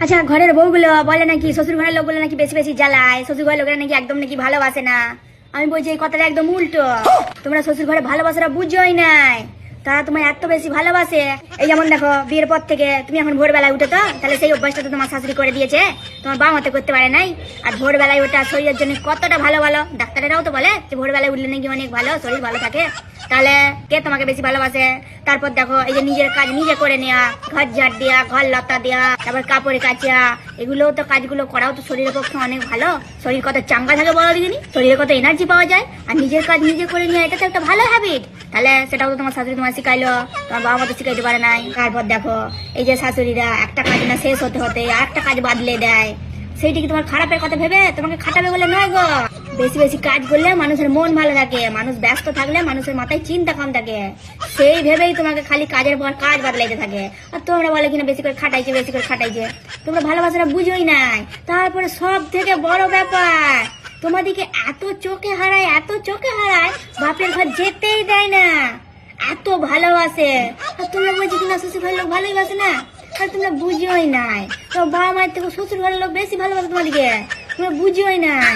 আচ্ছা, ঘরের বউগুলো বলে নাকি শ্বশুর ঘরের লোকগুলো নাকি বেশি বেশি জ্বালায়, শ্বশুর ঘরের লোকেরা নাকি একদম নাকি ভালোবাসে না। আমি বলছি এই কথাটা একদম উল্টো। তোমরা শ্বশুর ঘরে ভালোবাসাটা বুঝোই নাই, তারা তোমার এত বেশি ভালোবাসে। এই যেমন দেখো, বিয়ের পর থেকে তুমি এখন ভোরবেলায় উঠে তো, তাহলে সেই অভ্যাসটা তো তোমার শাশুড়ি করে দিয়েছে, তোমার বাবা মতে করতে পারে নাই। আর ভোরবেলায় ওটা শরীরের জন্য কতটা ভালো ভালো, ডাক্তারেরাও তো বলে যে ভোরবেলায় উঠলে নাকি অনেক ভালো, শরীর ভালো থাকে। তাহলে কে তোমাকে বেশি ভালোবাসে? তারপর দেখো, এই যে নিজের কাজ নিজে করে নেওয়া, ঘর ঝাড় দেওয়া, ঘর লতা দেওয়া, তারপর কাপড়ে কাচা, এগুলোও তো কাজগুলো করাও তো শরীরের পক্ষে অনেক ভালো। শরীর কত চাঙ্গা থাকে বলো দিদিনি, শরীরে কত এনার্জি পাওয়া যায়। আর নিজের কাজ নিজে করে নেওয়া, এটা তো একটা ভালো হ্যাবিট। তাহলে সেটাও তো তোমার শাশুড়ি তোমার শিখাইলো, তোমার বাবা মতো শিখাইতে পারে নাই। তারপর দেখো, এই যে শাশুড়িরা একটা কাজ না শেষ হতে হতে আরেকটা কাজ বাদলে দেয়, সেইটা কি তোমার খারাপের কথা ভেবে তোমাকে খাটাবে বলে নয় গো। বেশি বেশি কাজ করলে মানুষের মন ভালো থাকে, মানুষ ব্যস্ত থাকলে মানুষের মাথায় চিন্তা কম থাকে, সেই ভেবেই তোমাকে খালি কাজের পর কাজ বাদলাইতে থাকে। আর তোমরা বলে কিনা বেশি করে খাটাইছে, বেশি করে খাটাইছে। তোমরা ভালোবাসাটা বুঝোই নাই। তারপরে সব থেকে বড় ব্যাপার, তোমাদেরকে এত চোখে হারায়, এত চোখে হারায়, বাপের ঘর যেতেই দেয় না, এত ভালোবাসে। আর তোমরা বলছি কিনা শ্বশুর ঘরের লোক ভালোই বাসে না, আর তোমরা বুঝোই নাই। তো বাবা মায়ের থেকে শ্বশুর ঘরের লোক বেশি ভালোবাসে তোমাদেরকে, তোমরা বুঝোই নাই।